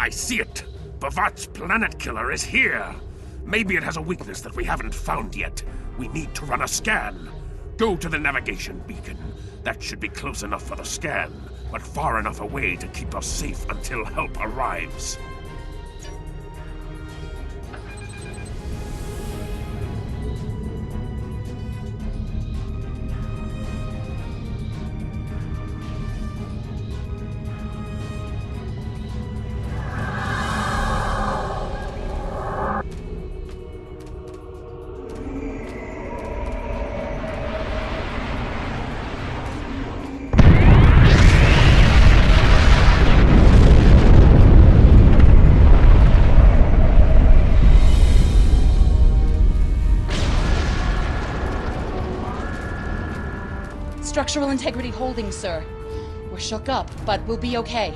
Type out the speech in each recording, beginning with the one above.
I see it! Bavat's planet killer is here! Maybe it has a weakness that we haven't found yet. We need to run a scan. Go to the navigation beacon. That should be close enough for the scan, but far enough away to keep us safe until help arrives. Structural integrity holding, sir. We're shook up, but we'll be okay.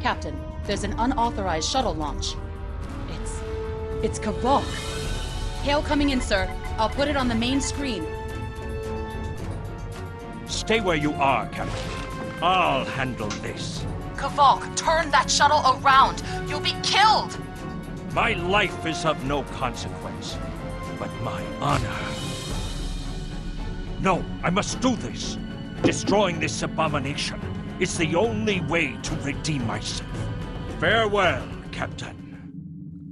Captain, there's an unauthorized shuttle launch. It's Kavok. Hail coming in, sir. I'll put it on the main screen. Stay where you are, Captain. I'll handle this. Kavok, turn that shuttle around. You'll be killed! My life is of no consequence, but my honor. No, I must do this. Destroying this abomination is the only way to redeem myself. Farewell, Captain.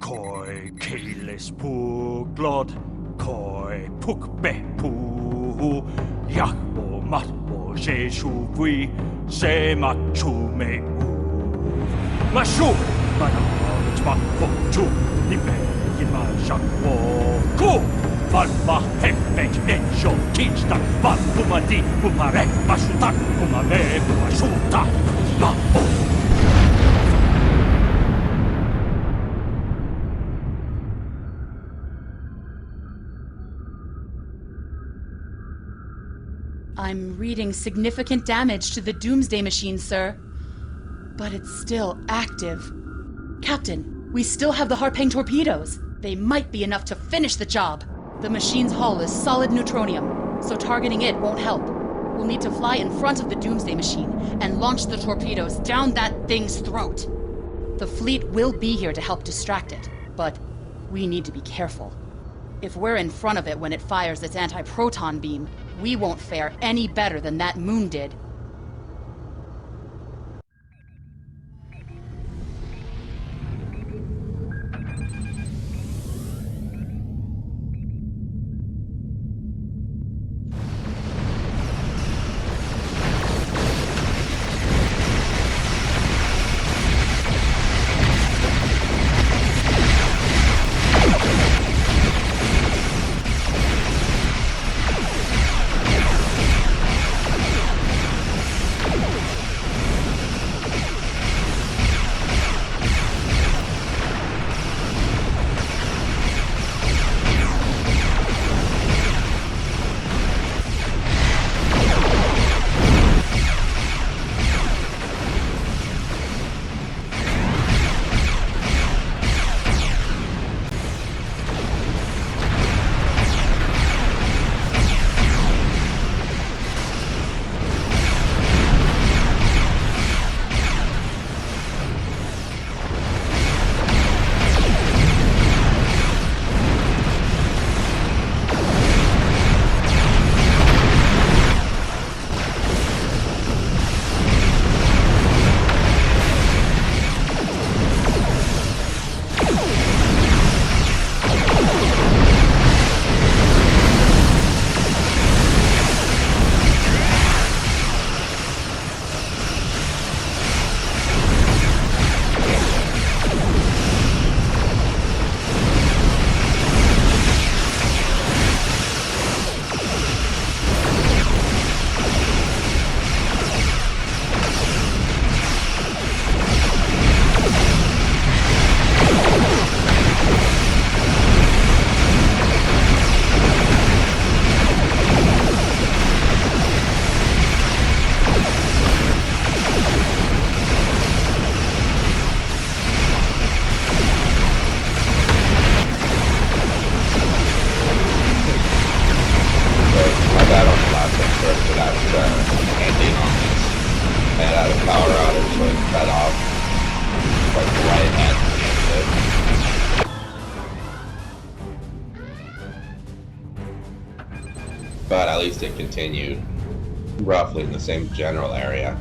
Koi keles puglod, koi pukbe pu, yahbo matbo jeshu vui, se machu me u. Mashu, manavit makvochu, nipe yima shakwo ku. Valva heffet enjo tista, val pumadi pumare, masutak pumame pumasuta, maho. I'm reading significant damage to the Doomsday Machine, sir. But it's still active. Captain, we still have the Harpang torpedoes. They might be enough to finish the job. The machine's hull is solid neutronium, so targeting it won't help. We'll need to fly in front of the Doomsday Machine and launch the torpedoes down that thing's throat. The fleet will be here to help distract it, but we need to be careful. If we're in front of it when it fires its anti-proton beam, we won't fare any better than that moon did. That on the last episode, so that's ending on this. and had a power outage, like, cut off, like, right at the exit. But at least it continued roughly in the same general area.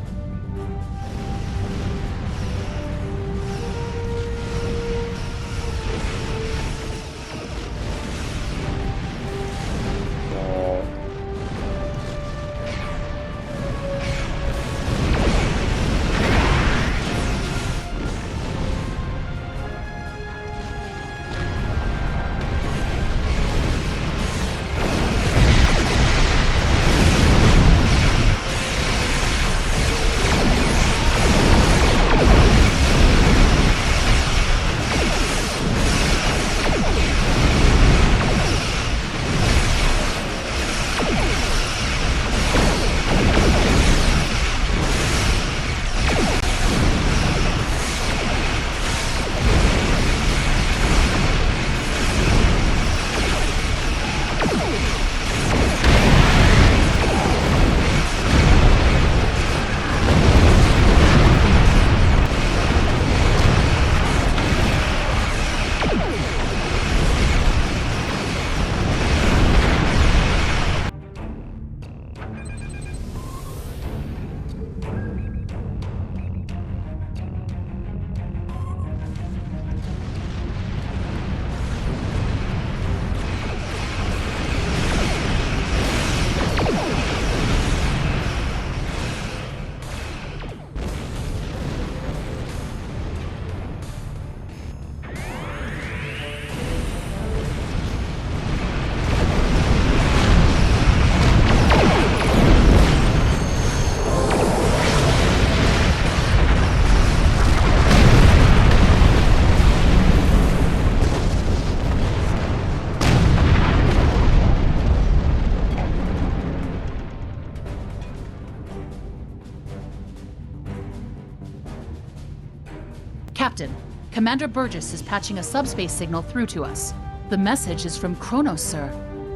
Captain, Commander Burgess is patching a subspace signal through to us. The message is from Kronos, sir.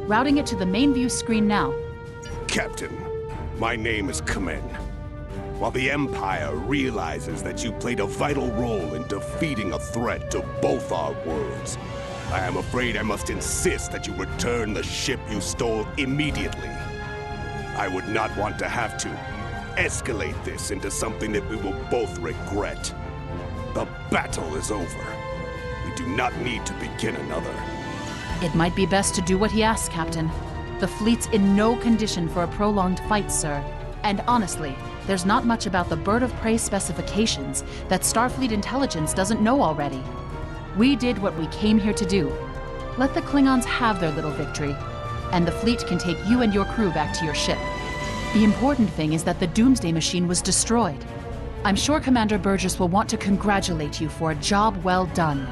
Routing it to the main view screen now. Captain, my name is Kamen. While the Empire realizes that you played a vital role in defeating a threat to both our worlds, I am afraid I must insist that you return the ship you stole immediately. I would not want to have to escalate this into something that we will both regret. The battle is over. We do not need to begin another. It might be best to do what he asks, Captain. The fleet's in no condition for a prolonged fight, sir. And honestly, there's not much about the Bird of Prey specifications that Starfleet intelligence doesn't know already. We did what we came here to do. Let the Klingons have their little victory, and the fleet can take you and your crew back to your ship. The important thing is that the Doomsday Machine was destroyed. I'm sure Commander Burgess will want to congratulate you for a job well done.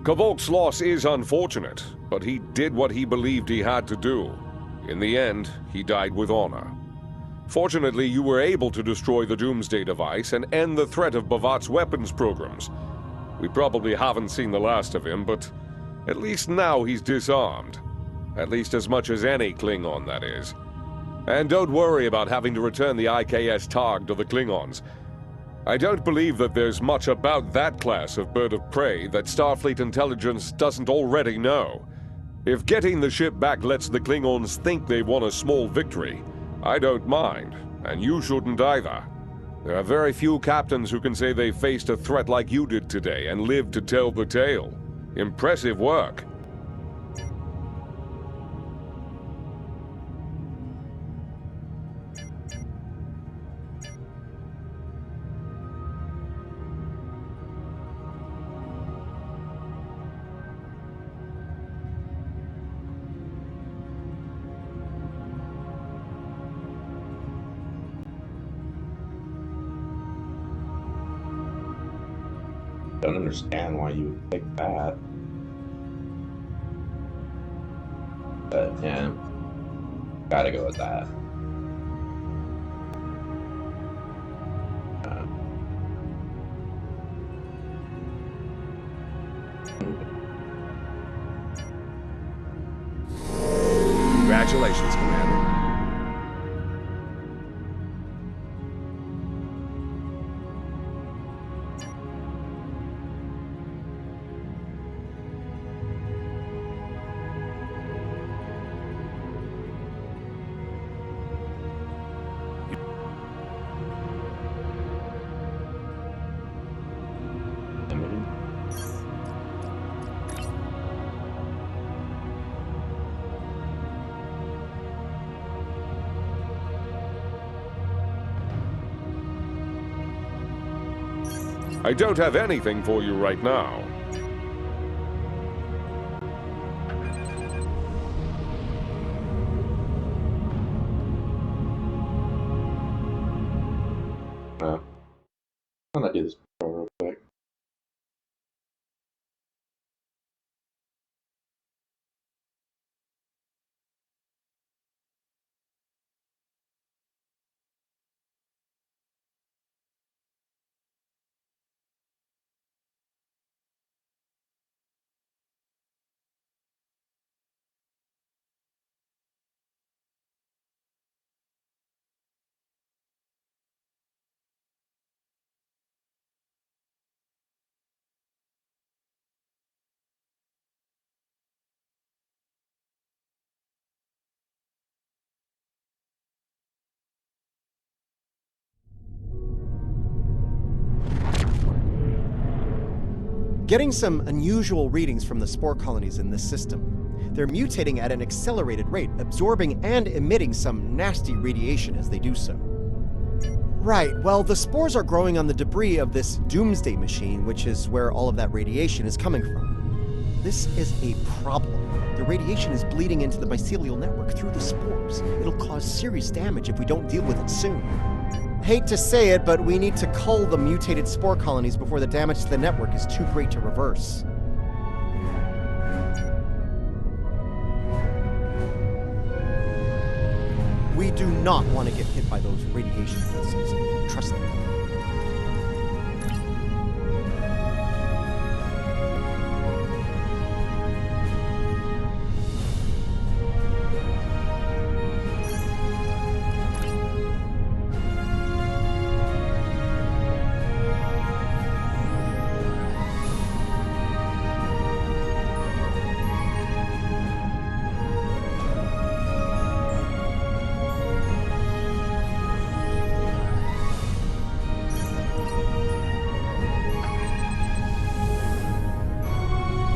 K'Volk's loss is unfortunate, but he did what he believed he had to do. In the end, he died with honor. Fortunately, you were able to destroy the Doomsday device and end the threat of Bavat's weapons programs. We probably haven't seen the last of him, but at least now he's disarmed. At least as much as any Klingon, that is. And don't worry about having to return the IKS Targ to the Klingons. I don't believe that there's much about that class of bird of prey that Starfleet intelligence doesn't already know. If getting the ship back lets the Klingons think they won a small victory, I don't mind, and you shouldn't either. There are very few captains who can say they faced a threat like you did today and lived to tell the tale. Impressive work. Don't understand why you would pick that. But yeah, gotta go with that. Congratulations, Commander. I don't have anything for you right now. I'm gonna do this real quick. Getting some unusual readings from the spore colonies in this system. They're mutating at an accelerated rate, absorbing and emitting some nasty radiation as they do so. Right, well, the spores are growing on the debris of this doomsday machine, which is where all of that radiation is coming from. This is a problem. The radiation is bleeding into the mycelial network through the spores. It'll cause serious damage if we don't deal with it soon. Hate to say it, but we need to cull the mutated spore colonies before the damage to the network is too great to reverse. We do not want to get hit by those radiation pulses. Trust me.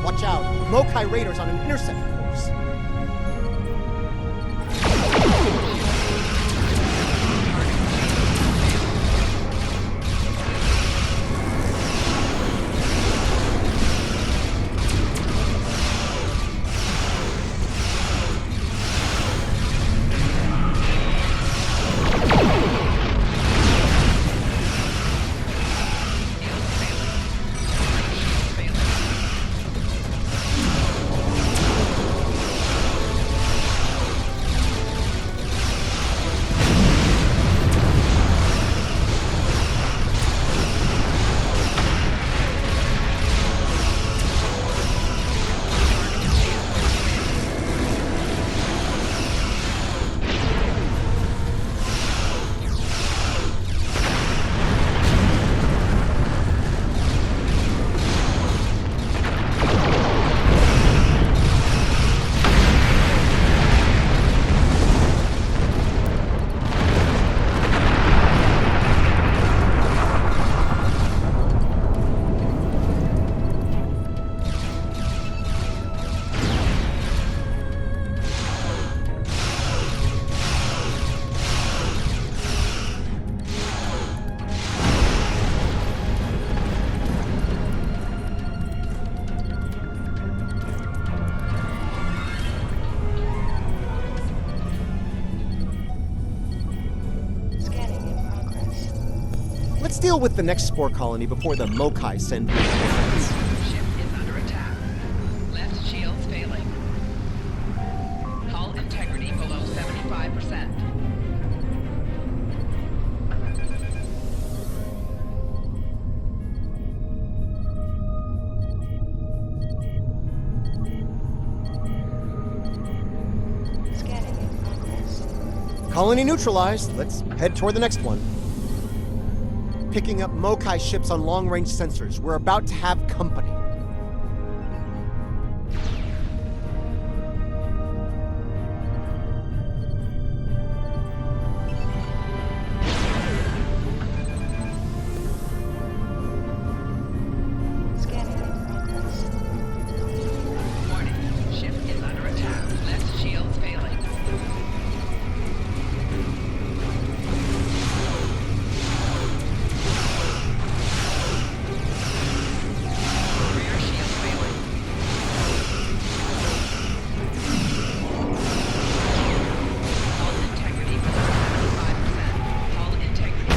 Watch out! Mokai Raiders on an intercept course. Let's deal with the next spore colony before the Mokai send reinforcements. Ship is under attack. Left shields failing. Hull integrity below 75%. Scanning in Colony neutralized. Let's head toward the next one. Picking up Mokai ships on long-range sensors. We're about to have company. Scanning in progress. Warning. Ship is under attack. Left shields failing. Rear shield failing. Hull integrity below 75%. Hull integrity.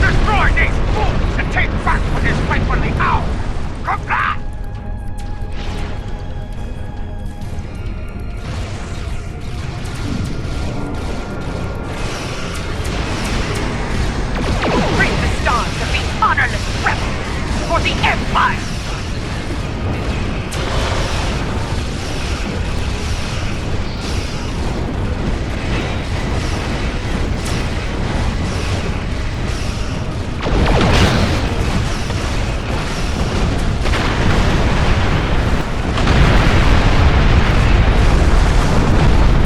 Destroy these fools and take back what is rightfully ours! Comply! Bring the stars to be honorless rebels for the Empire!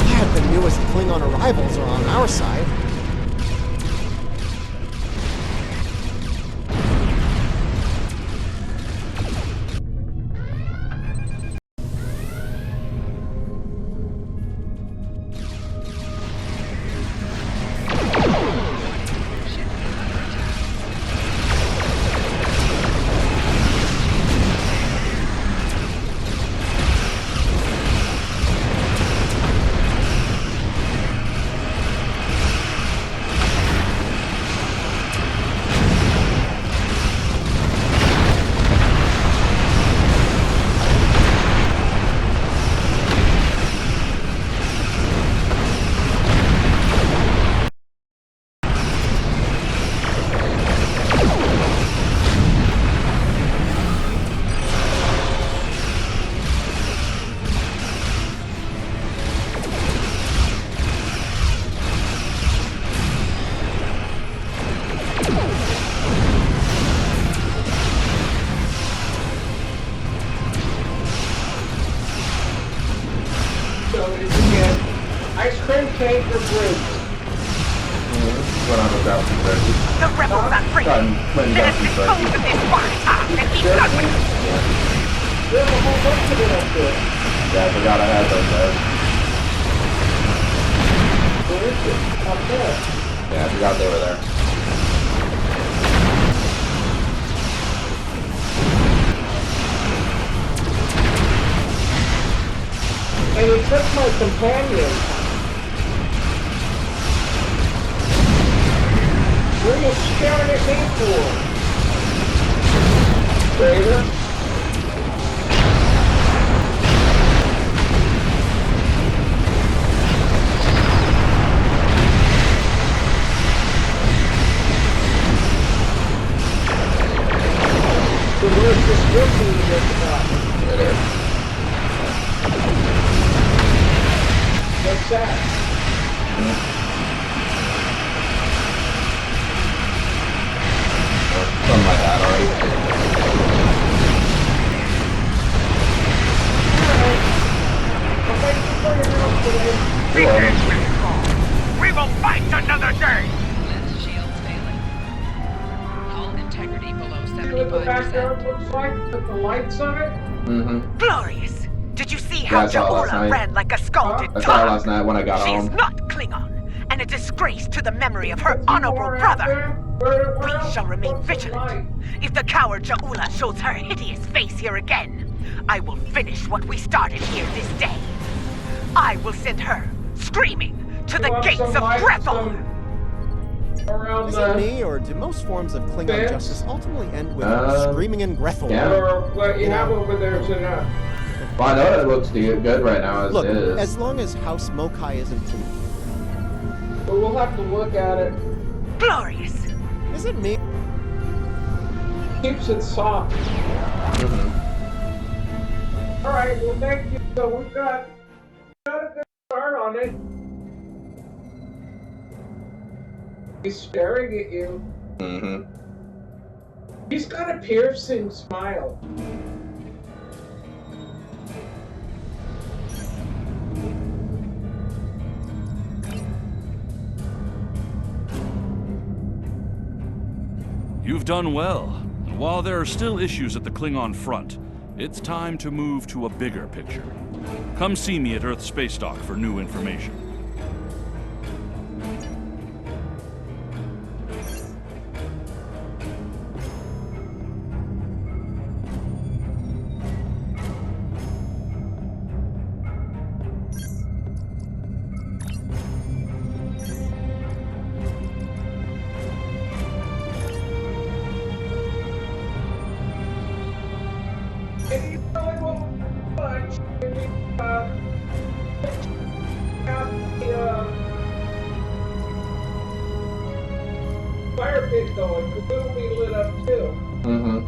Glad the newest Klingon arrivals are on our side. Ice cream cake or bridge? Went on without confession. The rebels are free! Let us dispose of this bartop and keep done with it! There's a whole bunch of it up there. Yeah, I forgot I had those there. Where is it? Up there. Yeah, I forgot they were there. And he took my companion. What are you staring at me for? Vader? We will fight another day! Lens shields failing. Hull integrity below See what the backyard 75%. looks like with the lights on it? Mm-hmm. Glorious! Did you see Yeah, how I saw it last Jaula night. ran like a scalded I saw it dog? last night when I got She is home. not Klingon, and a disgrace to the memory of her Is there honorable more out brother. there? Where We else? shall remain What's the vigilant. light? If the coward Jaula shows her hideous face here again, I will finish what we started here this day. I will send her, screaming, to the You want gates some of light, Grethel! around Is the... it me, or do most forms of Klingon Fence? justice ultimately end with Uh, screaming in Grethel? yeah. Or what you have over there is enough. Well, I know it looks good right now as Look, it is. as long as House Mokai isn't too. But we'll have to look at it. Glorious! Is it me? Keeps it soft. Mhm. Alright, well thank you. So we've got a good start on it. He's staring at you. Mhm. He's got a piercing smile. You've done well. And while there are still issues at the Klingon front, it's time to move to a bigger picture. Come see me at Earth Space Dock for new information. And you really won't budge. Got the fire pit going, because it'll be lit up too. Mhm.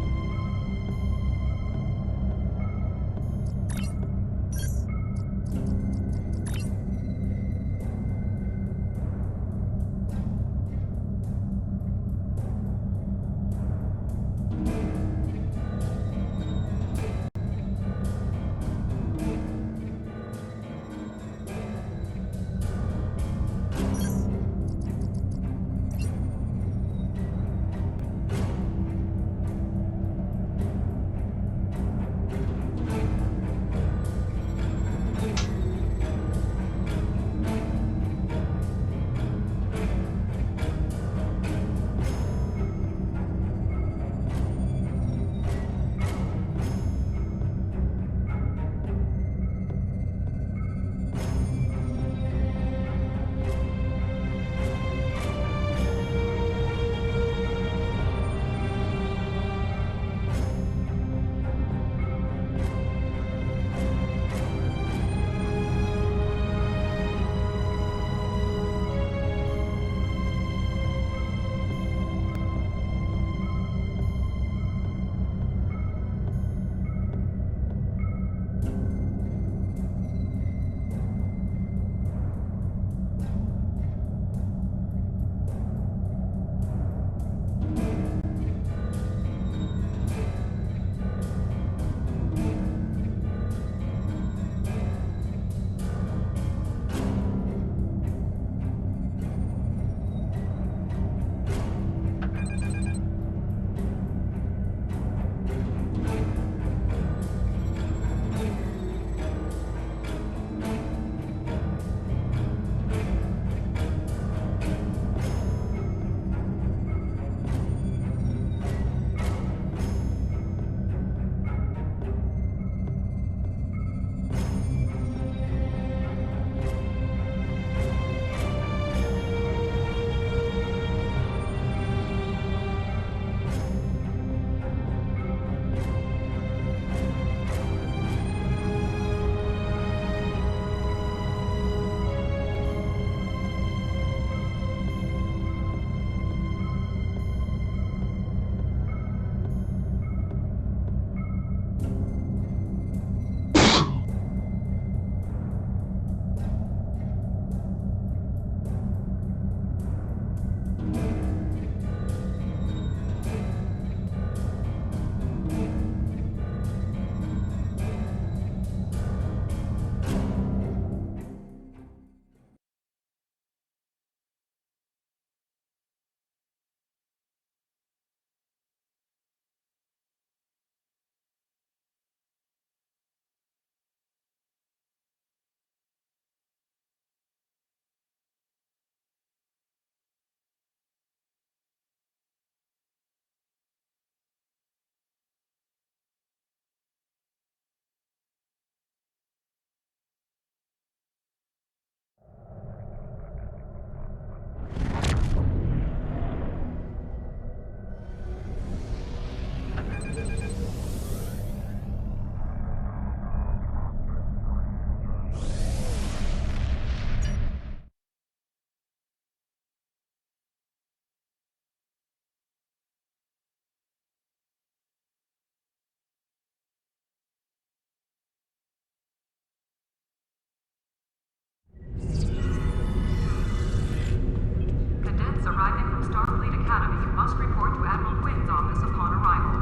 First report to Admiral Quinn's office upon arrival.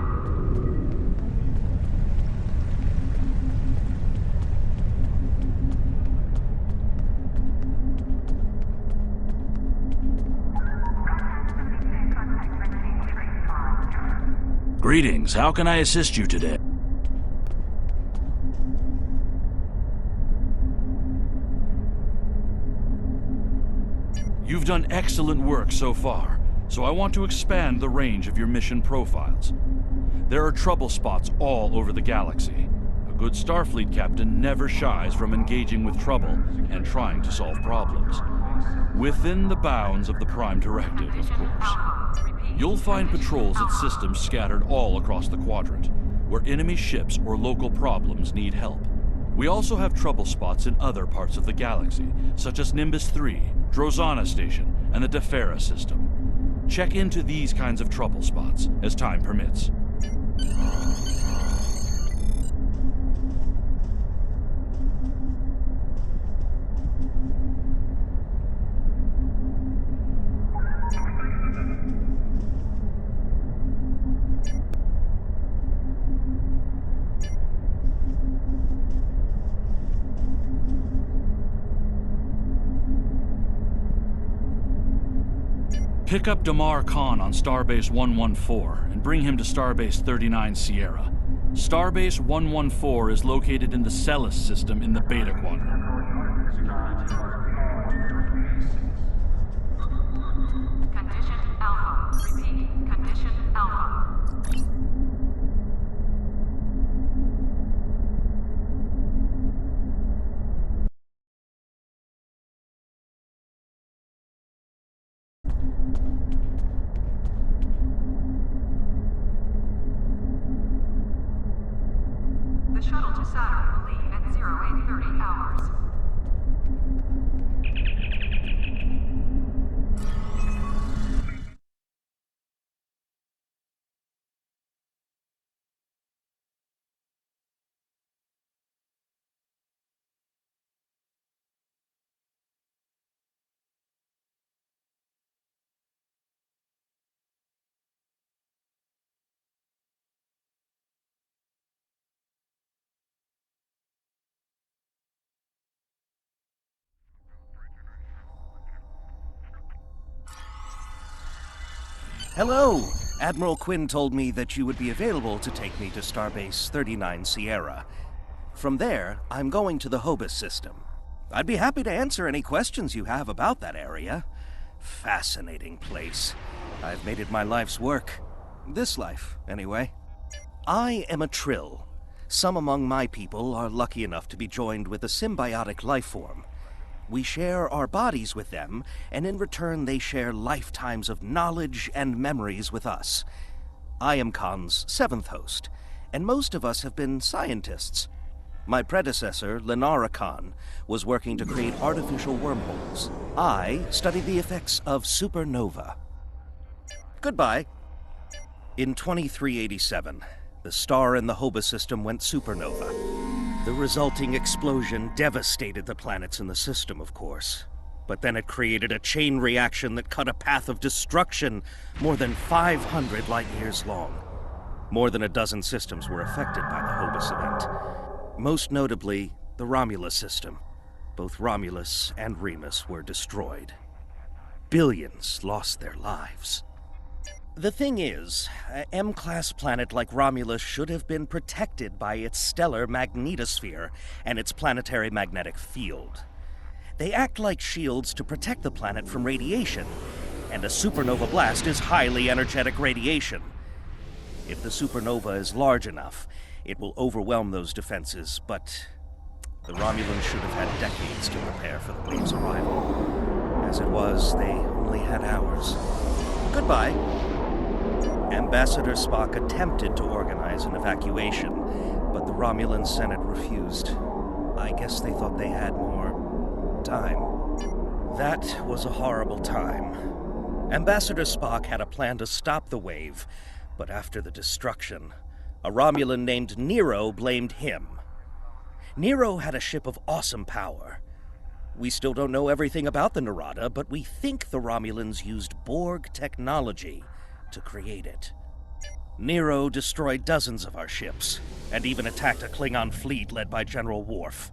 Greetings. How can I assist you today? You've done excellent work so far, so I want to expand the range of your mission profiles. There are trouble spots all over the galaxy. A good Starfleet captain never shies from engaging with trouble and trying to solve problems. Within the bounds of the Prime Directive, of course. You'll find patrols at systems scattered all across the quadrant, where enemy ships or local problems need help. We also have trouble spots in other parts of the galaxy, such as Nimbus 3, Drozana Station, and the Defera system. Check into these kinds of trouble spots as time permits. Pick up Damar Khan on Starbase 114 and bring him to Starbase 39 Sierra. Starbase 114 is located in the Celis system in the Beta Quadrant. Condition Alpha. Repeat. Condition Alpha. The shuttle to Saturn will leave at 0830 hours. Hello! Admiral Quinn told me that you would be available to take me to Starbase 39 Sierra. From there, I'm going to the Hobus system. I'd be happy to answer any questions you have about that area. Fascinating place. I've made it my life's work. This life, anyway. I am a Trill. Some among my people are lucky enough to be joined with a symbiotic life form. We share our bodies with them, and in return they share lifetimes of knowledge and memories with us. I am Khan's 7th host, and most of us have been scientists. My predecessor, Lenara Khan, was working to create artificial wormholes. I studied the effects of supernova. Goodbye. In 2387, the star in the Hobus system went supernova. The resulting explosion devastated the planets in the system, of course. But then it created a chain reaction that cut a path of destruction more than 500 light-years long. More than a dozen systems were affected by the Hobus event. Most notably, the Romulus system. Both Romulus and Remus were destroyed. Billions lost their lives. The thing is, an M-class planet like Romulus should have been protected by its stellar magnetosphere and its planetary magnetic field. They act like shields to protect the planet from radiation, and a supernova blast is highly energetic radiation. If the supernova is large enough, it will overwhelm those defenses, but the Romulans should have had decades to prepare for the wave's arrival. As it was, they only had hours. Goodbye. Ambassador Spock attempted to organize an evacuation, but the Romulan Senate refused. I guess they thought they had more time. That was a horrible time. Ambassador Spock had a plan to stop the wave, but after the destruction, a Romulan named Nero blamed him. Nero had a ship of awesome power. We still don't know everything about the Narada, but we think the Romulans used Borg technology to create it. Nero destroyed dozens of our ships, and even attacked a Klingon fleet led by General Worf.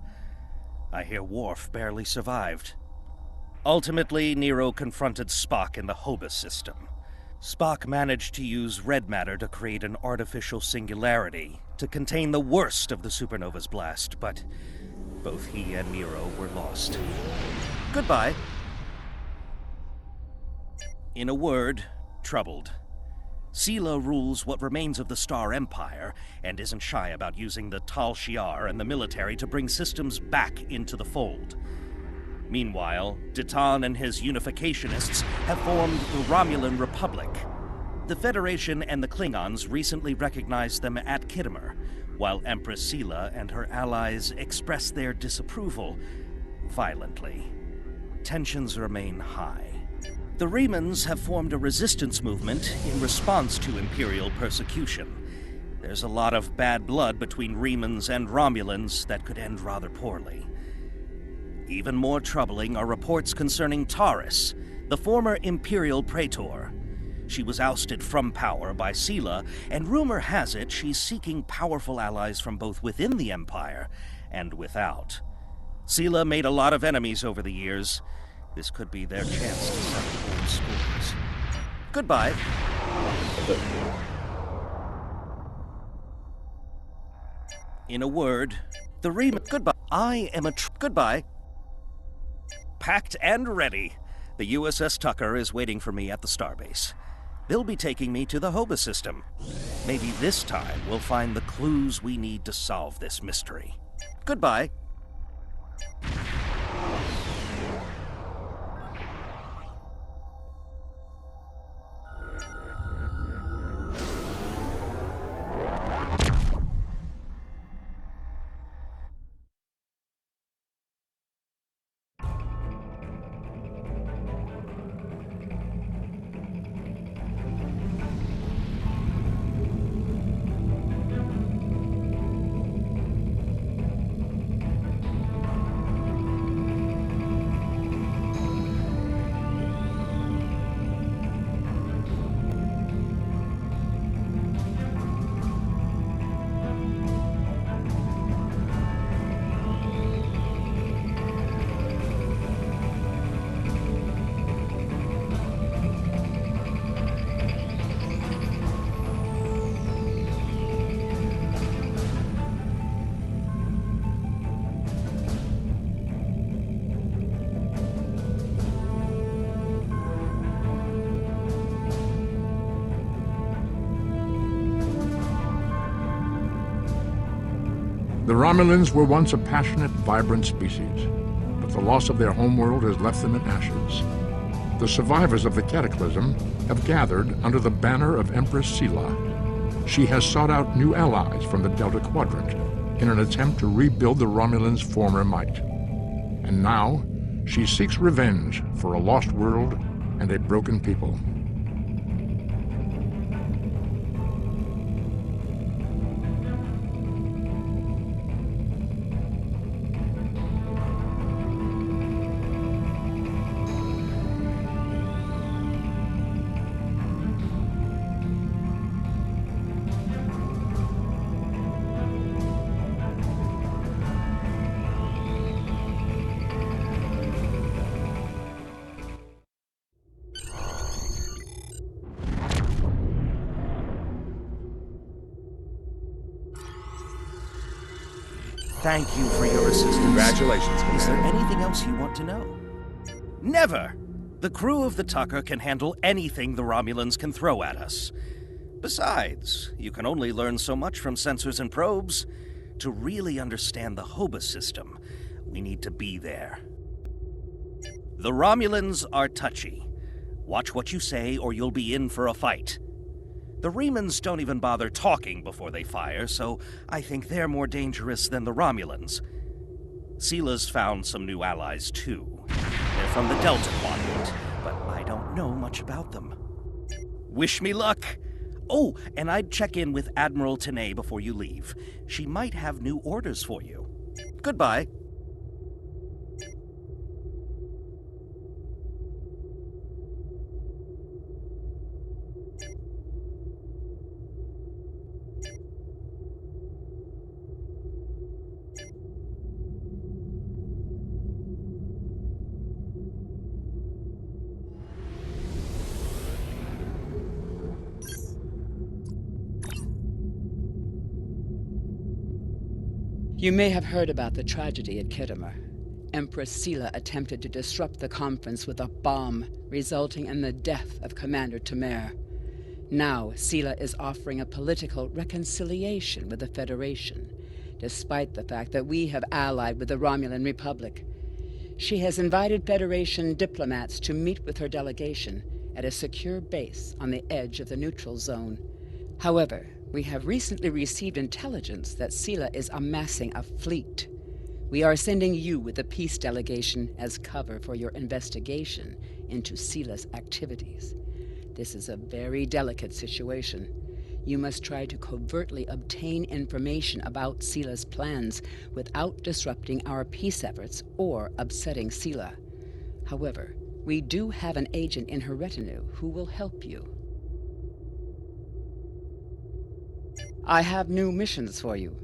I hear Worf barely survived. Ultimately, Nero confronted Spock in the Hobus system. Spock managed to use red matter to create an artificial singularity to contain the worst of the supernova's blast, but both he and Nero were lost. Goodbye. In a word, troubled. Sela rules what remains of the Star Empire, and isn't shy about using the Tal Shiar and the military to bring systems back into the fold. Meanwhile, Ditan and his unificationists have formed the Romulan Republic. The Federation and the Klingons recently recognized them at Khitomer, while Empress Sela and her allies express their disapproval violently. Tensions remain high. The Remans have formed a resistance movement in response to Imperial persecution. There's a lot of bad blood between Remans and Romulans that could end rather poorly. Even more troubling are reports concerning Taris, the former Imperial Praetor. She was ousted from power by Sela, and rumor has it she's seeking powerful allies from both within the Empire and without. Sela made a lot of enemies over the years. This could be their chance to settle old scores. Goodbye. In a word, the Goodbye. I am a Goodbye. Packed and ready. The USS Tucker is waiting for me at the starbase. They'll be taking me to the Hobus system. Maybe this time we'll find the clues we need to solve this mystery. Goodbye. The Romulans were once a passionate, vibrant species, but the loss of their homeworld has left them in ashes. The survivors of the Cataclysm have gathered under the banner of Empress Sela. She has sought out new allies from the Delta Quadrant in an attempt to rebuild the Romulans' former might. And now, she seeks revenge for a lost world and a broken people. Thank you for your assistance. Congratulations, Commander. Is there anything else you want to know? Never! The crew of the Tucker can handle anything the Romulans can throw at us. Besides, you can only learn so much from sensors and probes. To really understand the Hobus system, we need to be there. The Romulans are touchy. Watch what you say or you'll be in for a fight. The Remans don't even bother talking before they fire, so I think they're more dangerous than the Romulans. Sela's found some new allies, too. They're from the Delta Quadrant, but I don't know much about them. Wish me luck! Oh, and I'd check in with Admiral Tenay before you leave. She might have new orders for you. Goodbye. You may have heard about the tragedy at Khitomer. Empress Sela attempted to disrupt the conference with a bomb, resulting in the death of Commander Temer. Now, Sela is offering a political reconciliation with the Federation, despite the fact that we have allied with the Romulan Republic. She has invited Federation diplomats to meet with her delegation at a secure base on the edge of the neutral zone. However, we have recently received intelligence that Sela is amassing a fleet. We are sending you with the peace delegation as cover for your investigation into Sela's activities. This is a very delicate situation. You must try to covertly obtain information about Sela's plans without disrupting our peace efforts or upsetting Sela. However, we do have an agent in her retinue who will help you. I have new missions for you.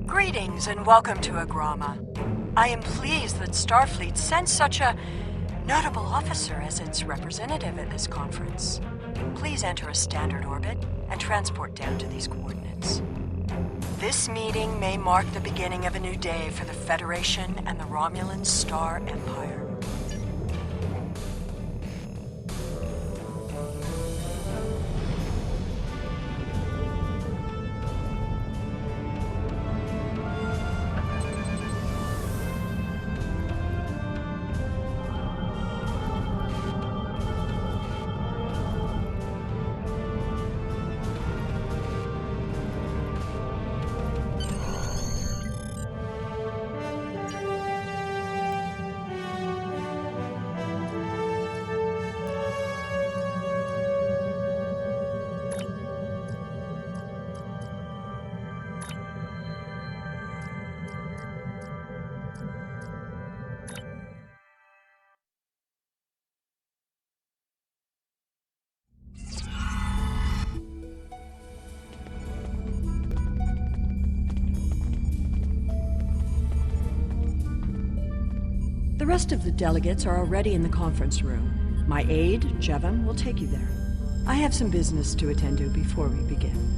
Greetings and welcome to Agrama. I am pleased that Starfleet sent such a notable officer as its representative at this conference. Please enter a standard orbit and transport down to these coordinates. This meeting may mark the beginning of a new day for the Federation and the Romulan Star Empire. The rest of the delegates are already in the conference room. My aide, Jevon, will take you there. I have some business to attend to before we begin.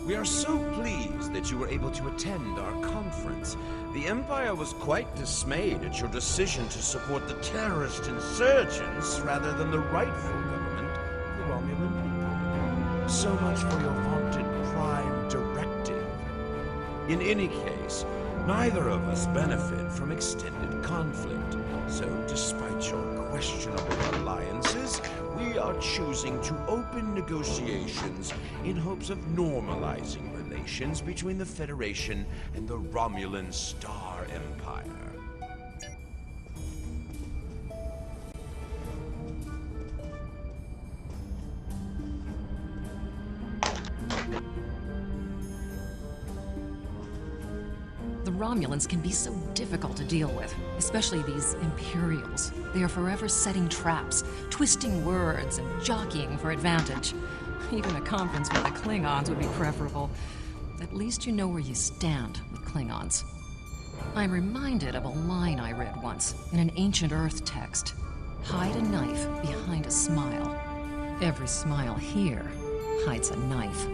We are so pleased that you were able to attend our conference. The Empire was quite dismayed at your decision to support the terrorist insurgents rather than the rightful government of the Romulan people. So much for your vaunted Prime Directive. In any case, neither of us benefit from extended conflict. So despite your questionable alliances, we are choosing to open negotiations in hopes of normalizing relations between the Federation and the Romulan Star Empire. The Romulans can be so difficult to deal with, especially these Imperials. They are forever setting traps, twisting words, and jockeying for advantage. Even a conference with the Klingons would be preferable. At least you know where you stand with Klingons. I'm reminded of a line I read once in an ancient Earth text. Hide a knife behind a smile. Every smile here hides a knife.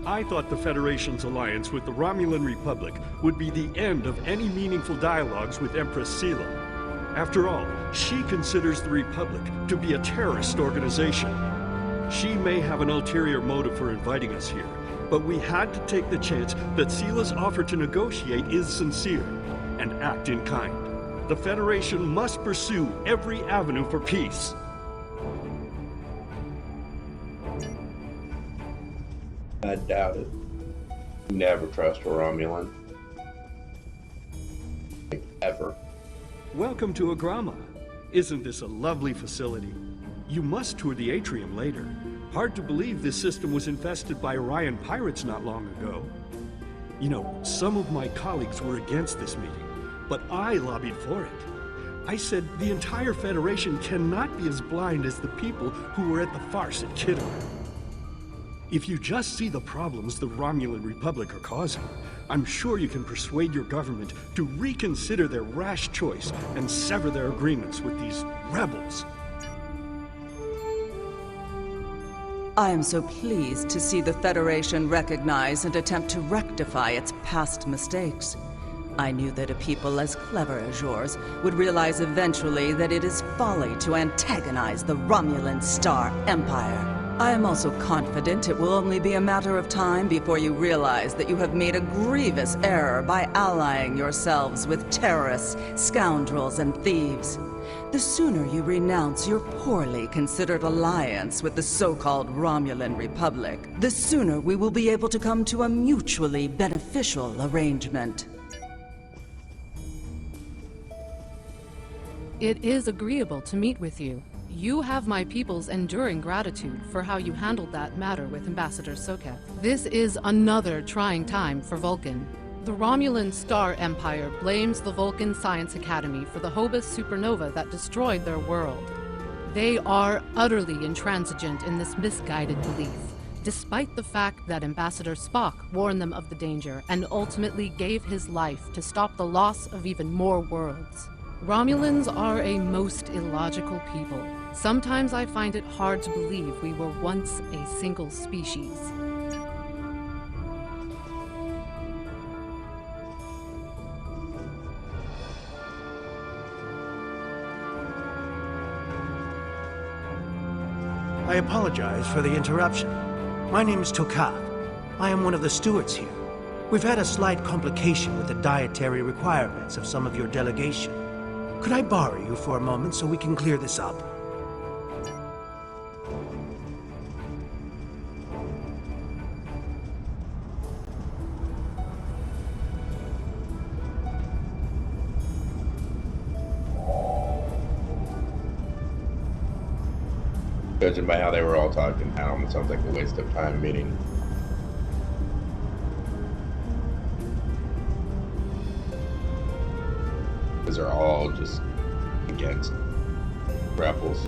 I thought the Federation's alliance with the Romulan Republic would be the end of any meaningful dialogues with Empress Sela. After all, she considers the Republic to be a terrorist organization. She may have an ulterior motive for inviting us here, but we had to take the chance that Sela's offer to negotiate is sincere, and act in kind. The Federation must pursue every avenue for peace. I doubt it. Never trust a Romulan. Like, ever. Welcome to Agrama. Isn't this a lovely facility? You must tour the atrium later. Hard to believe this system was infested by Orion pirates not long ago. You know, some of my colleagues were against this meeting, but I lobbied for it. I said the entire Federation cannot be as blind as the people who were at the farce at Khitomer. If you just see the problems the Romulan Republic are causing, I'm sure you can persuade your government to reconsider their rash choice and sever their agreements with these rebels. I am so pleased to see the Federation recognize and attempt to rectify its past mistakes. I knew that a people as clever as yours would realize eventually that it is folly to antagonize the Romulan Star Empire. I am also confident it will only be a matter of time before you realize that you have made a grievous error by allying yourselves with terrorists, scoundrels, and thieves. The sooner you renounce your poorly considered alliance with the so-called Romulan Republic, the sooner we will be able to come to a mutually beneficial arrangement. It is agreeable to meet with you. You have my people's enduring gratitude for how you handled that matter with Ambassador Sokev. This is another trying time for Vulcan. The Romulan Star Empire blames the Vulcan Science Academy for the Hobus supernova that destroyed their world. They are utterly intransigent in this misguided belief, despite the fact that Ambassador Spock warned them of the danger and ultimately gave his life to stop the loss of even more worlds. Romulans are a most illogical people. Sometimes I find it hard to believe we were once a single species. I apologize for the interruption. My name is Tokav. I am one of the stewards here. We've had a slight complication with the dietary requirements of some of your delegation. Could I borrow you for a moment so we can clear this up? Judging by how they were all talking, it sounds like a waste of time meeting. Because they're all just against rebels.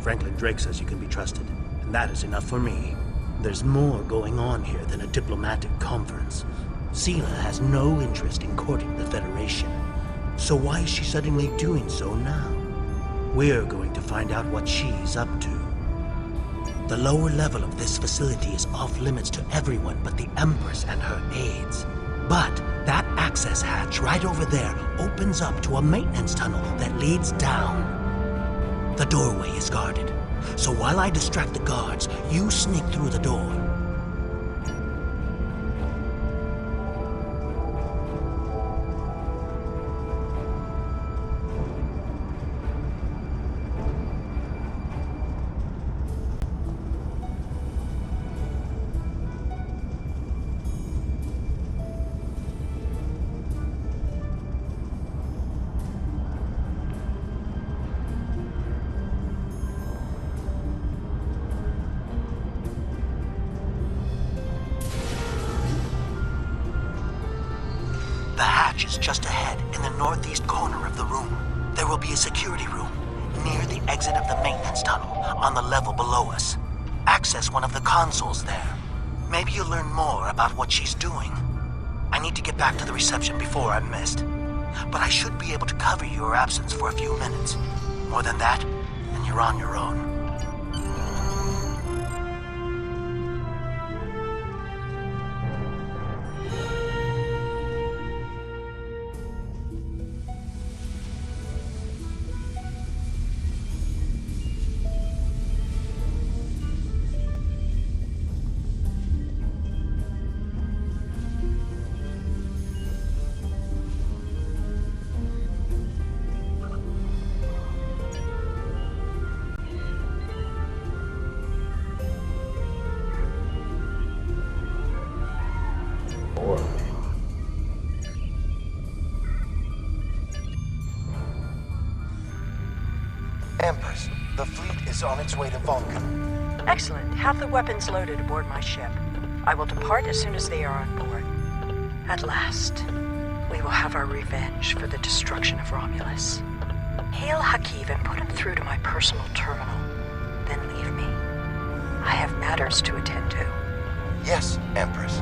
Franklin Drake says you can be trusted, and that is enough for me. There's more going on here than a diplomatic conference. Sela has no interest in courting the Federation. So why is she suddenly doing so now? We're going to find out what she's up to. The lower level of this facility is off limits to everyone but the Empress and her aides. But that access hatch right over there opens up to a maintenance tunnel that leads down. The doorway is guarded, so while I distract the guards, you sneak through the door. The hatch is just ahead in the northeast corner of the room. There will be a security room near the exit of the maintenance tunnel on the level below us. Access one of the consoles there. Maybe you'll learn more about what she's doing. I need to get back to the reception before I'm missed. But I should be able to cover your absence for a few minutes. More than that, and you're on your own. Empress, the fleet is on its way to Vulcan. Excellent. Have the weapons loaded aboard my ship. I will depart as soon as they are on board. At last, we will have our revenge for the destruction of Romulus. Hail Hakiv and put him through to my personal terminal. Then leave me. I have matters to attend to. Yes, Empress.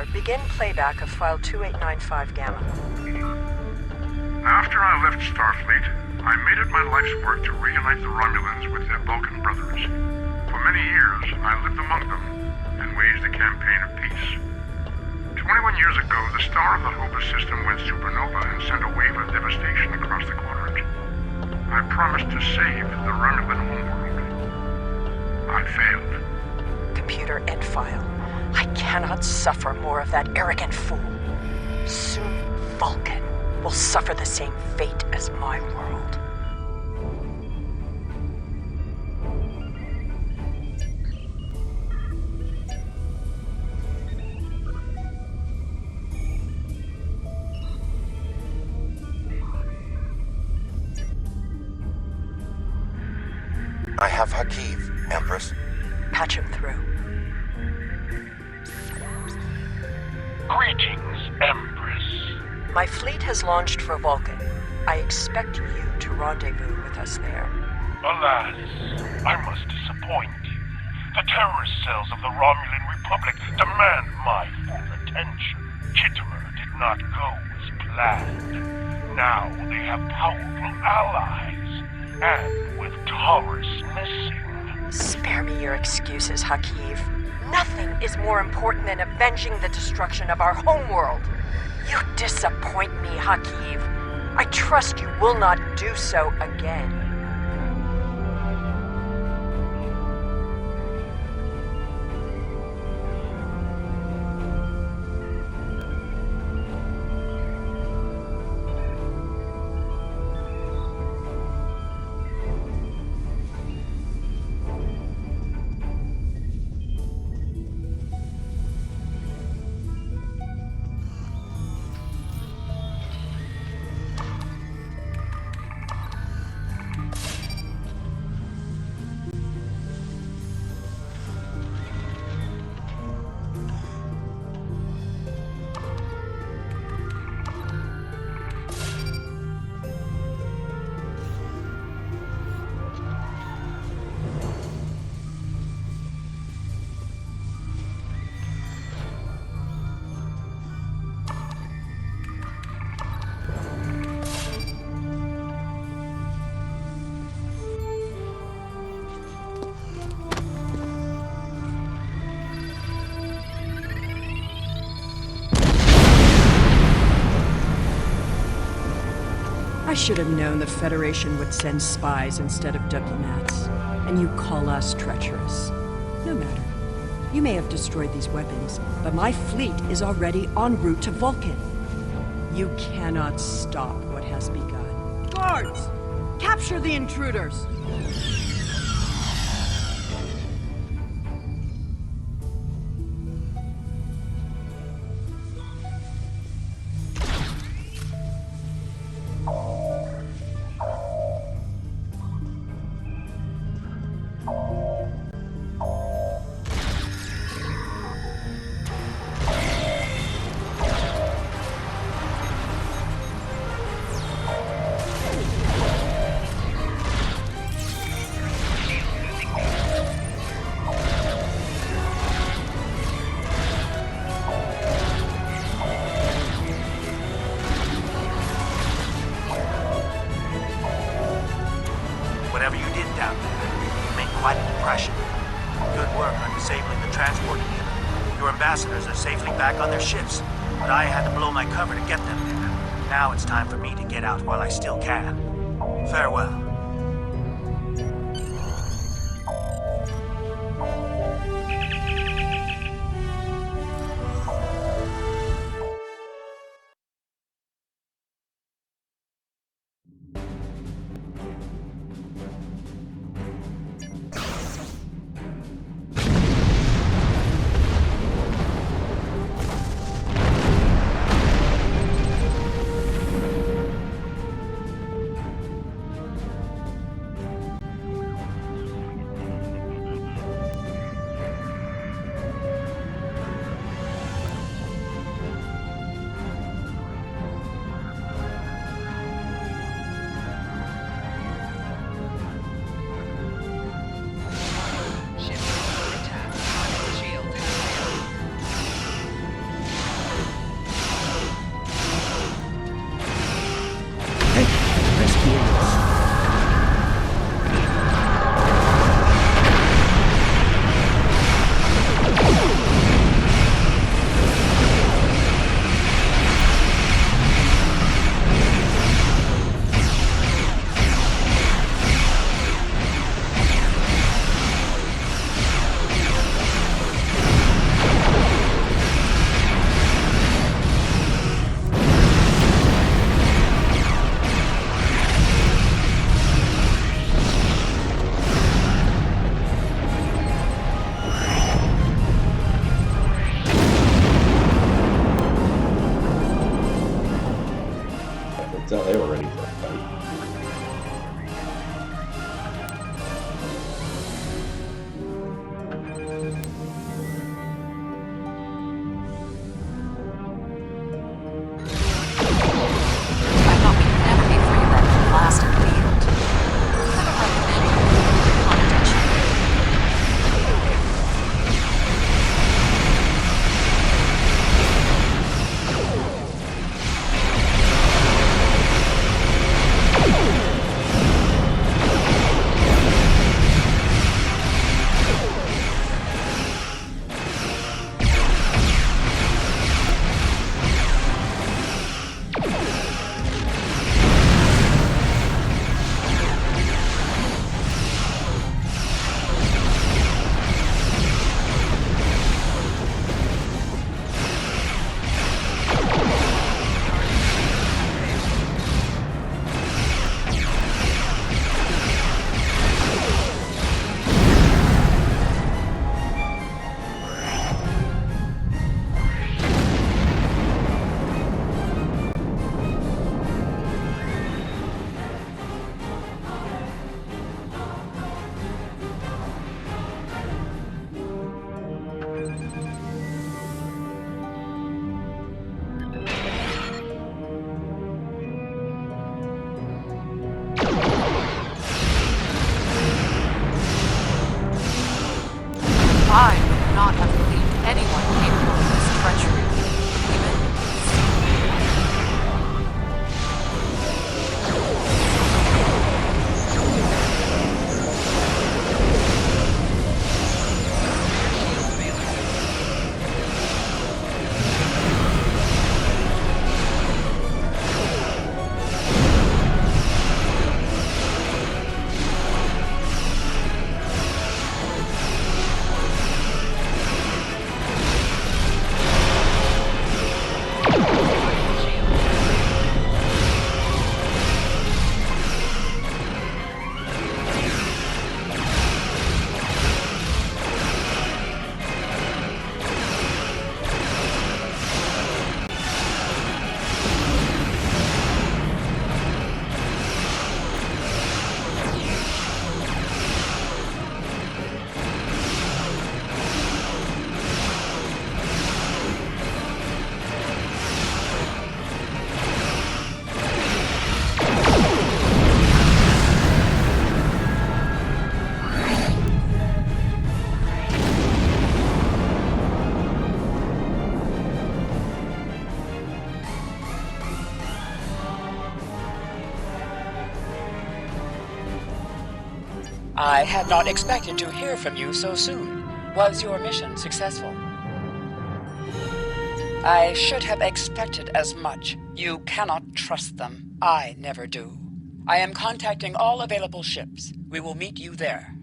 Computer, begin playback of file 2895 Gamma. After I left Starfleet, I made it my life's work to reunite the Romulans with their Vulcan brothers. For many years, I lived among them and waged a campaign of peace. 21 years ago, the star of the Hobus system went supernova and sent a wave of devastation across the quadrant. I promised to save the Romulan homeworld. I failed. Computer, end file. I cannot suffer more of that arrogant fool. Soon, Vulcan will suffer the same fate as my world. I have Hakiv, Empress. Patch him through. Greetings, Empress. My fleet has launched for Vulcan. I expect you to rendezvous with us there. Alas, I must disappoint you. The terrorist cells of the Romulan Republic demand my full attention. Khitomer did not go as planned. Now they have powerful allies, and with Taurus missing. Spare me your excuses, Hakiv. Nothing is more important than avenging the destruction of our homeworld. You disappoint me, Hakiv. I trust you will not do so again. I should have known the Federation would send spies instead of diplomats. And you call us treacherous. No matter. You may have destroyed these weapons, but my fleet is already en route to Vulcan. You cannot stop what has begun. Guards! Capture the intruders! Whatever you did down there, you made quite an impression. Good work on disabling the transporting unit. Your ambassadors are safely back on their ships, but I had to blow my cover to get them there. Now it's time for me to get out while I still can. Farewell. fight. I would not have believed anyone capable of this treachery. I had not expected to hear from you so soon. Was your mission successful? I should have expected as much. You cannot trust them. I never do. I am contacting all available ships. We will meet you there.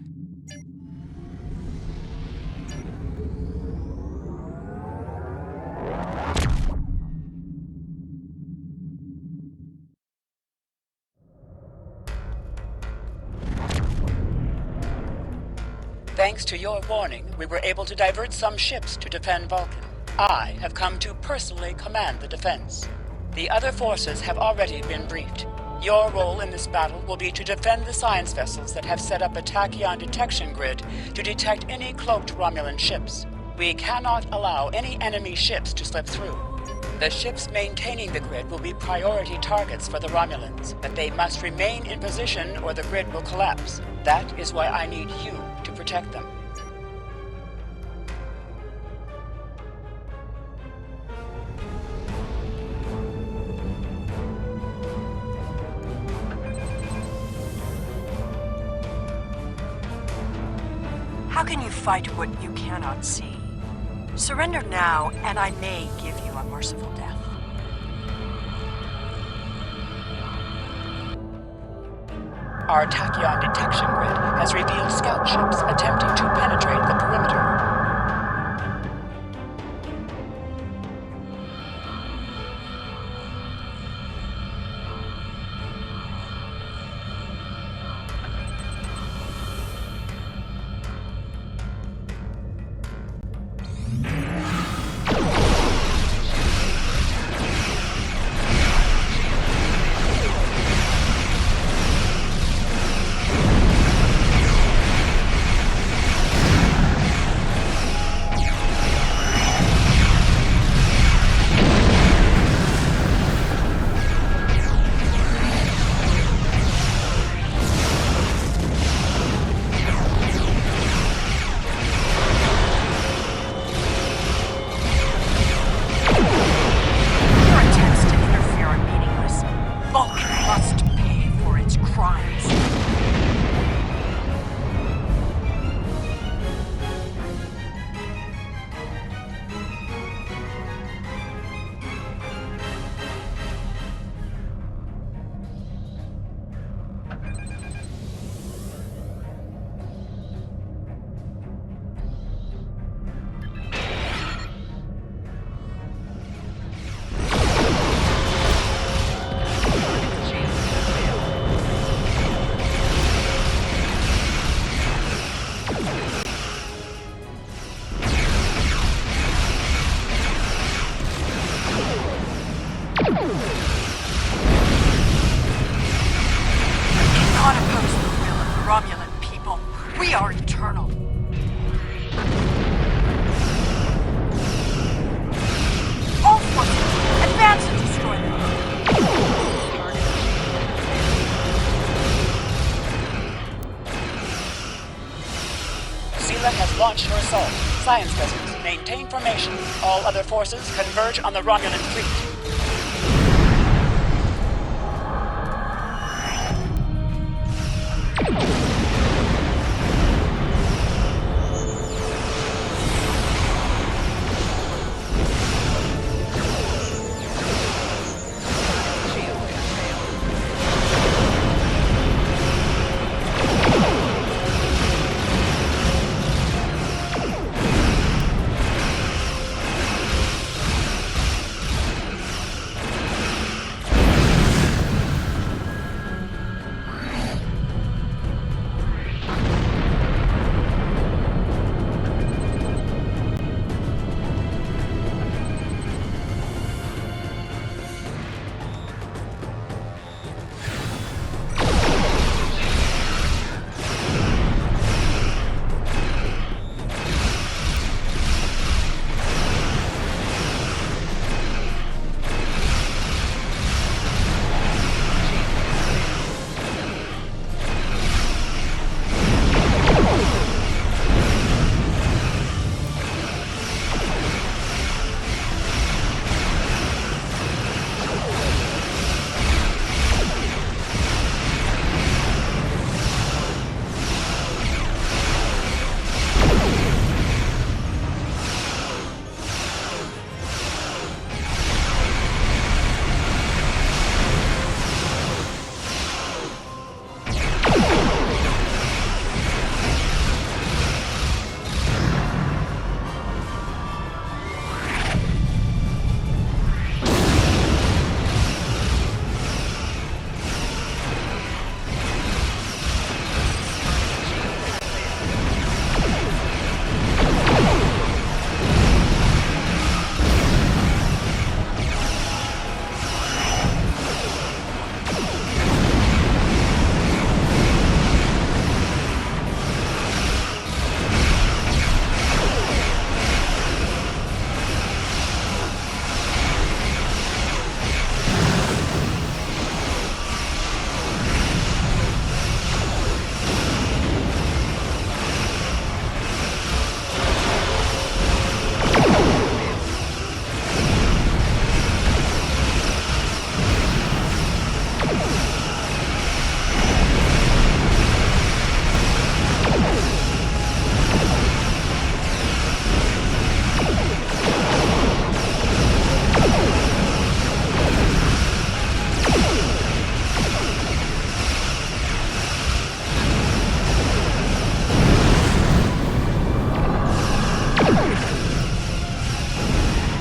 Thanks to your warning, we were able to divert some ships to defend Vulcan. I have come to personally command the defense. The other forces have already been briefed. Your role in this battle will be to defend the science vessels that have set up a tachyon detection grid to detect any cloaked Romulan ships. We cannot allow any enemy ships to slip through. The ships maintaining the grid will be priority targets for the Romulans, but they must remain in position or the grid will collapse. That is why I need you to protect them. How can you fight what you cannot see? Surrender now, and I may give you a merciful death. Our tachyon detection grid has revealed scout ships attempting to penetrate the perimeter. launch your assault. Science vessels, maintain formation. All other forces converge on the Romulan fleet.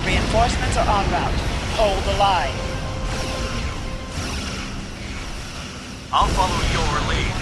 Reinforcements are en route. Hold the line. I'll follow your lead.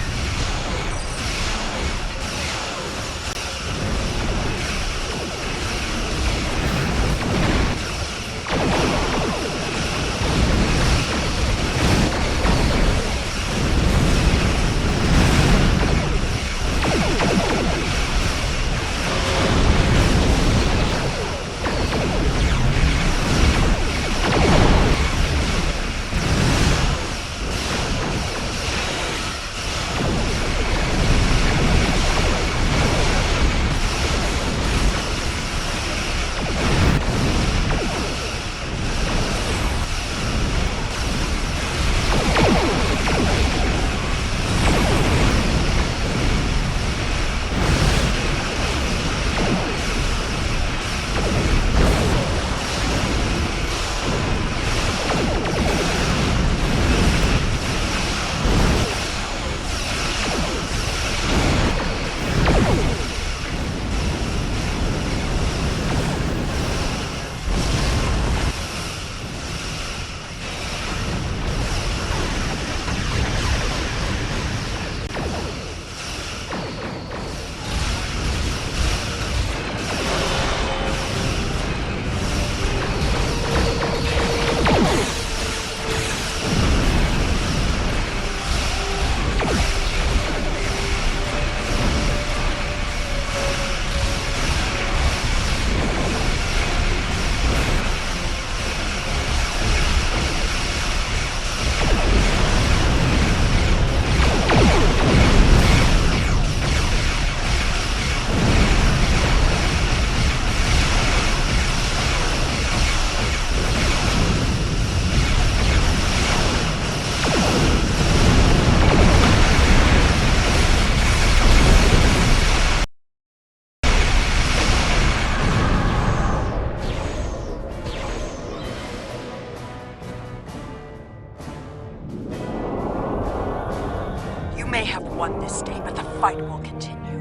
may have won this day, but the fight will continue.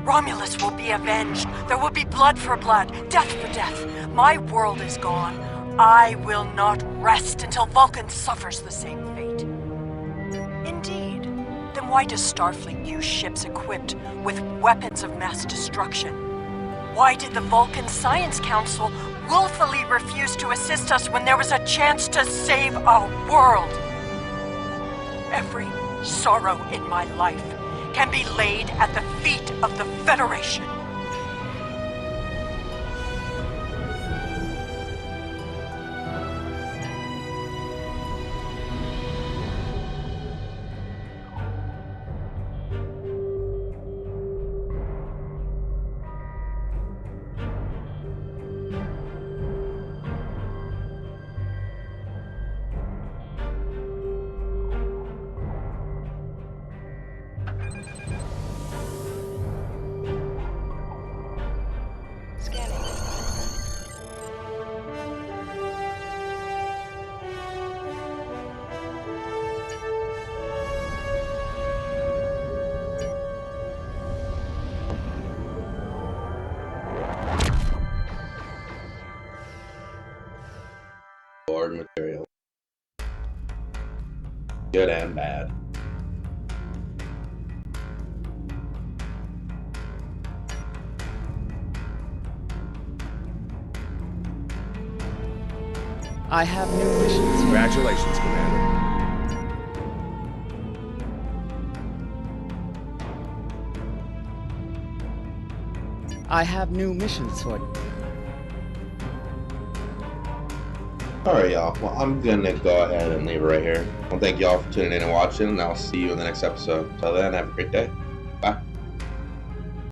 Romulus will be avenged. There will be blood for blood, death for death. My world is gone. I will not rest until Vulcan suffers the same fate. Indeed. Then why does Starfleet use ships equipped with weapons of mass destruction? Why did the Vulcan Science Council willfully refuse to assist us when there was a chance to save our world? Every sorrow in my life can be laid at the feet of the Federation. Board material. Good and bad. I have new missions. Congratulations, Commander. I have new missions for you. Alright, y'all. Well, I'm gonna go ahead and leave it right here. Well, thank y'all for tuning in and watching, and I'll see you in the next episode. Till then, have a great day.